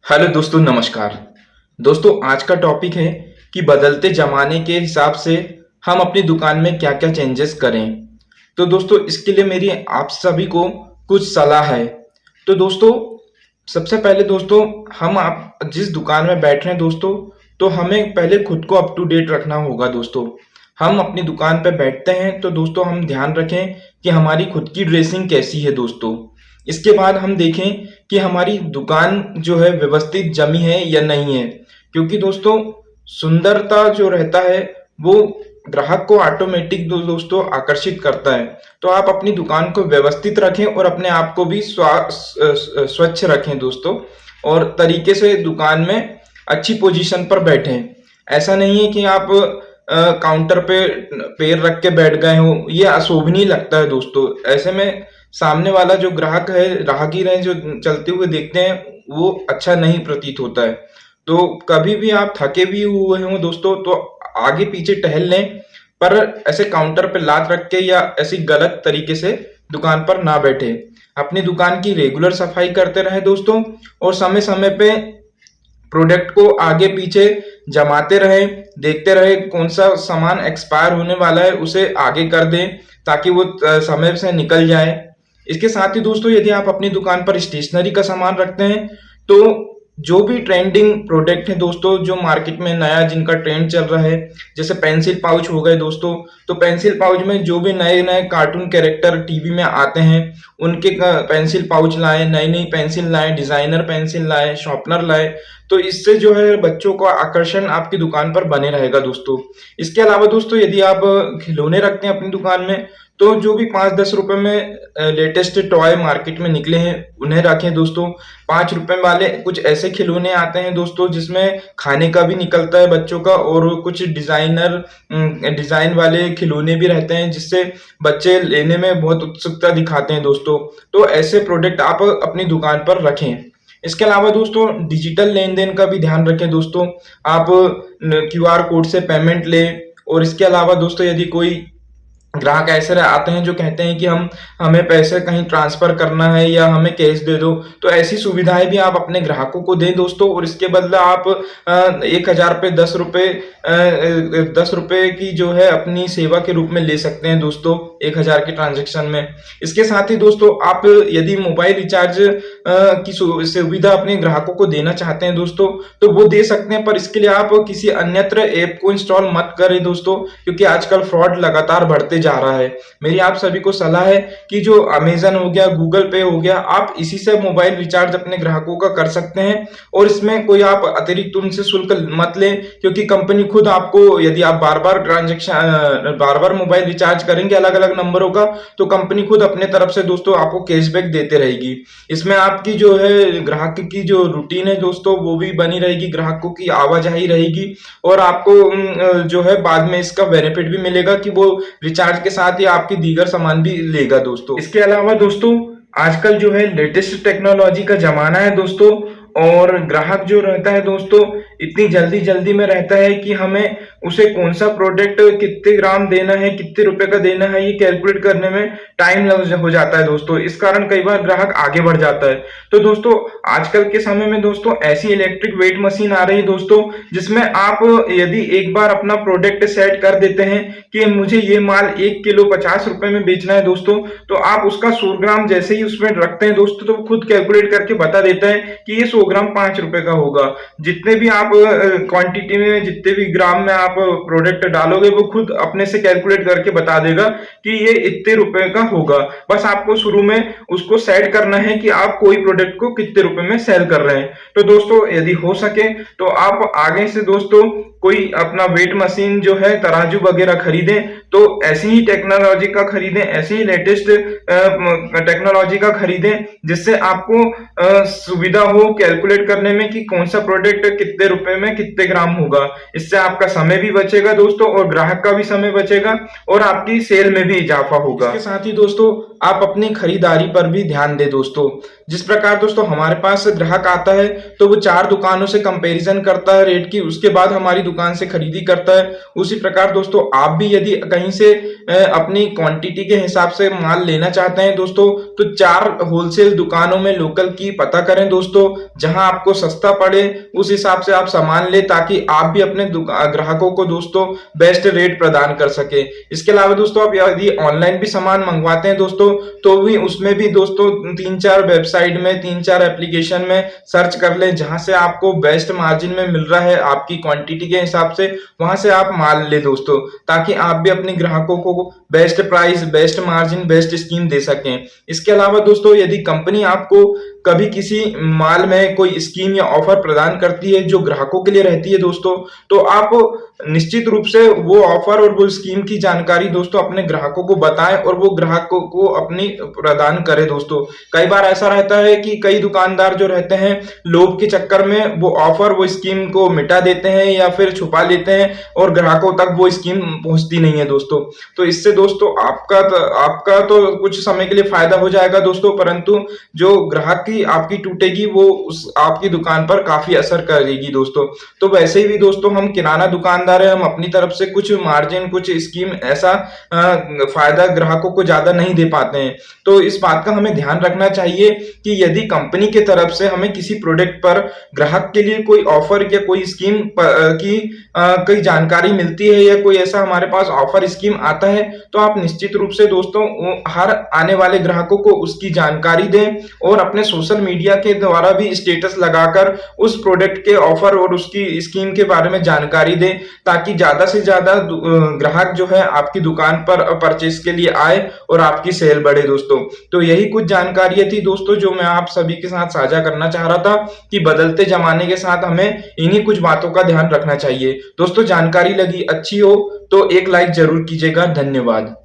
Hello दोस्तों, नमस्कार। दोस्तों, आज का टॉपिक है कि बदलते ज़माने के हिसाब से हम अपनी दुकान में क्या-क्या चेंजेस करें। तो दोस्तों, इसके लिए मेरी आप सभी को कुछ सलाह है। तो दोस्तों, सबसे पहले दोस्तों, हम आप जिस दुकान में बैठ रहे हैं दोस्तों, तो हमें पहले खुद को अप टू डेट रखना होगा दोस्तों। हम अपनी दुकान पे बैठते हैं तो दोस्तों हम ध्यान रखें कि हमारी खुद की ड्रेसिंग कैसी है दोस्तों। इसके बाद हम देखें कि हमारी दुकान जो है व्यवस्थित जमी है या नहीं है। क्योंकि दोस्तों, सुंदरता जो रहता है वो ग्राहक को ऑटोमेटिक दोस्तों आकर्षित करता है। तो आप अपनी दुकान को व्यवस्थित रखें और अपने आप को भी स्वच्छ रखें दोस्तों, और तरीके से दुकान में अच्छी पोजीशन पर बैठें। ऐसा नहीं है कि आप काउंटर पे पैर रख के बैठ गए हो, ये अशोभनीय लगता है दोस्तों। ऐसे में सामने वाला जो ग्राहक है, राहगीर हैं जो चलते हुए देखते हैं, वो अच्छा नहीं प्रतीत होता है। तो कभी भी आप थके भी हुए हों दोस्तों, तो आगे पीछे टहल लें, पर ऐसे काउंटर पे लात रख के या ऐसी गलत तरीके से दुकान पर ना बैठे। अपनी दुकान की रेगुलर सफाई करते रहें दोस्तों, और समय समय पे प्रोडक्ट को आगे पीछे जमाते रहें, देखते रहें कौन सा सामान एक्सपायर होने वाला है उसे आगे कर दें, ताकि वो समय से निकल जाए। इसके साथ ही दोस्तों, यदि आप अपनी दुकान पर स्टेशनरी का सामान रखते हैं, तो जो भी ट्रेंडिंग प्रोडक्ट है दोस्तों, जो मार्केट में नया जिनका ट्रेंड चल रहा है, जैसे पेंसिल पाउच हो गए दोस्तों, तो पेंसिल पाउच में जो भी नए नए कार्टून कैरेक्टर टीवी में आते हैं, उनके पेंसिल पाउच लाएं, नई नई पेंसिल लाएं, डिजाइनर पेंसिल लाएं, शॉर्पनर लाएं। तो इससे जो है बच्चों का आकर्षण आपकी दुकान पर बने रहेगा दोस्तों। इसके अलावा दोस्तों, यदि आप खिलौने रखते हैं अपनी दुकान में, तो जो भी 5-10 रुपए में लेटेस्ट टॉय मार्केट में निकले हैं उन्हें रखें दोस्तों। 5 रुपए वाले कुछ ऐसे खिलौने आते हैं दोस्तों, जिसमें खाने का भी निकलता है बच्चों का, और कुछ डिजाइन वाले खिलौने भी रहते हैं, जिससे बच्चे लेने में बहुत उत्सुकता दिखाते हैं दोस्तों। तो ऐसे प्रोडक्ट आप अपनी दुकान पर रखें। इसके अलावा दोस्तों, डिजिटल लेन देन का भी ध्यान रखें दोस्तों। आप क्यूआर कोड से पेमेंट लें। और इसके अलावा दोस्तों, यदि कोई ग्राहक ऐसे आते हैं जो कहते हैं कि हमें पैसे कहीं ट्रांसफर करना है या हमें कैश दे दो, तो ऐसी सुविधाएं भी आप अपने ग्राहकों को दें दोस्तों। और इसके बदले आप 1,000 पे 10 रुपए की जो है अपनी सेवा के रूप में ले सकते हैं दोस्तों, 1,000 के ट्रांजेक्शन में। इसके साथ ही दोस्तों, आप यदि मोबाइल रिचार्ज की सुविधा अपने ग्राहकों को देना चाहते हैं दोस्तों, तो वो दे सकते हैं, पर इसके लिए आप किसी अन्यत्र ऐप को इंस्टॉल मत करें दोस्तों, क्योंकि आजकल फ्रॉड लगातार बढ़ते जा रहा है। मेरी आप सभी को सलाह है कि जो अमेजन हो गया, गूगल पे हो गया, आप इसी से मोबाइल रिचार्ज अपने ग्राहकों का कर सकते हैं, और इसमें कोई आप अतिरिक्त उनसे शुल्क मत लें, क्योंकि कंपनी खुद आपको, यदि आप बार बार मोबाइल रिचार्ज करेंगे अलग अलग नंबरों का, तो कंपनी खुद अपने तरफ से दोस्तों आपको कैशबैक देते रहेगी। इसमें आपकी जो है ग्राहक की जो रूटीन है दोस्तों, वो भी बनी रहेगी, ग्राहकों की आवाजाही रहेगी, और आपको जो है बाद में इसका बेनिफिट भी मिलेगा कि वो रिचार्ज के साथ ही आपकी दीगर सामान भी लेगा दोस्तों। इसके अलावा दोस्तों, आजकल जो है लेटेस्ट टेक्नोलॉजी का जमाना है दोस्तों, और ग्राहक जो रहता है दोस्तों, इतनी जल्दी जल्दी में रहता है कि हमें उसे कौन सा प्रोडक्ट कितने ग्राम देना है, कितने रुपए का देना है, ये कैलकुलेट करने में टाइम लग हो जाता है दोस्तों। इस कारण कई बार ग्राहक आगे बढ़ जाता है। तो दोस्तों, आजकल के समय में दोस्तों ऐसी इलेक्ट्रिक वेट मशीन आ रही है दोस्तों, जिसमें आप यदि एक बार अपना प्रोडक्ट सेट कर देते हैं कि मुझे ये माल 1 किलो 50 रुपए में बेचना है दोस्तों, तो आप उसका 100 ग्राम जैसे ही उसमें रखते हैं दोस्तों, तो वो खुद कैलकुलेट करके बता देता है कि ये 100 ग्राम 5 रुपए का होगा। जितने भी आप क्वांटिटी में, जितने भी ग्राम में आप प्रोडक्ट डालोगे, वो खुद अपने से कैलकुलेट करके बता देगा कि ये इतने रुपए का होगा। बस आपको शुरू में उसको सेट करना है कि आप कोई प्रोडक्ट को कितने रुपए में सेल कर रहे हैं। तो दोस्तों, यदि हो सके तो आप आगे से दोस्तों कोई अपना वेट मशीन जो है, तराजू वगैरह खरीदें, तो ऐसी ही टेक्नोलॉजी का खरीदें, ऐसी ही लेटेस्ट टेक्नोलॉजी का खरीदें, जिससे आपको सुविधा हो कैलकुलेट करने में कि कौन सा प्रोडक्ट कितने रुपए में कितने ग्राम होगा। इससे आपका समय भी बचेगा दोस्तों, और ग्राहक का भी समय बचेगा, और आपकी सेल में भी इजाफा होगा। इसके साथ ही दोस्तों, आप अपनी खरीदारी पर भी ध्यान दें दोस्तों। जिस प्रकार दोस्तों हमारे पास ग्राहक आता है तो वो 4 दुकानों से कंपैरिजन करता है रेट की, उसके बाद हमारी दुकान से खरीदी करता है। उसी प्रकार दोस्तों आप भी यदि कहीं से अपनी क्वांटिटी के हिसाब से माल लेना चाहते हैं दोस्तों, तो 4 होलसेल दुकानों में लोकल की पता करें दोस्तों, जहां आपको सस्ता पड़े उस हिसाब से आप सामान लें, ताकि आप भी अपने ग्राहकों को दोस्तों बेस्ट रेट प्रदान कर सके। इसके अलावा दोस्तों आप यदि ऑनलाइन भी सामान मंगवाते हैं दोस्तों, तो भी उसमें भी दोस्तों 3-4 वेबसाइट में 3-4 एप्लीकेशन में सर्च कर लें, जहां से आपको बेस्ट मार्जिन में मिल रहा है आपकी क्वांटिटी के हिसाब से, वहां से आप माल ले दोस्तों, ताकि आप भी अपने ग्राहकों को best price, best margin, best scheme दे सकें। इसके अलावा दोस्तों यदि कंपनी आपको कभी किसी माल में कोई स्कीम या ऑफर प्रदान करती है जो ग्राहकों के लिए रहती है दोस्तों, तो आप निश्चित रूप से वो ऑफर और वो स्कीम की जानकारी दोस्तों अपने ग्राहकों को बताएं और वो ग्राहकों को अपनी प्रदान करें दोस्तों। कई बार ऐसा रहता है कि कई दुकानदार जो रहते हैं लोभ के चक्कर में वो ऑफर, वो स्कीम को मिटा देते हैं या फिर छुपा लेते हैं और ग्राहकों तक वो स्कीम पहुंचती नहीं है दोस्तों। तो इससे दोस्तों आपका तो कुछ समय के लिए फायदा हो जाएगा दोस्तों, परंतु जो ग्राहक की आपकी टूटेगी वो उस आपकी दुकान पर काफी असर करेगी दोस्तों। तो वैसे ही भी दोस्तों हम किराना दुकानदार है, हम अपनी तरफ से कुछ मार्जिन, कुछ स्कीम ऐसा फायदा ग्राहकों को ज्यादा नहीं दे पाते हैं। तो इस बात का हमें ध्यान रखना चाहिए कि यदि कंपनी की तरफ से हमें किसी प्रोडक्ट पर ग्राहक के लिए कोई ऑफर या कोई स्कीम की कोई जानकारी मिलती है या कोई ऐसा हमारे पास ऑफर स्कीम आता है, तो आप निश्चित रूप से दोस्तों हर आने वाले ग्राहकों को उसकी जानकारी दें और अपने सोशल मीडिया के द्वारा भी स्टेटस लगाकर उस प्रोडक्ट के ऑफर और उसकी स्कीम के बारे में जानकारी दें, ताकि ज्यादा से ज्यादा ग्राहक जो है आपकी दुकान पर परचेज के लिए आए और आपकी सेल बढ़े दोस्तों। तो यही कुछ जानकारियां थी दोस्तों जो मैं आप सभी के साथ साझा करना चाह रहा था कि बदलते जमाने के साथ हमें इन्हीं कुछ बातों का ध्यान रखना चाहिए। दोस्तों जानकारी लगी अच्छी हो तो एक लाइक जरूर कीजिएगा। धन्यवाद।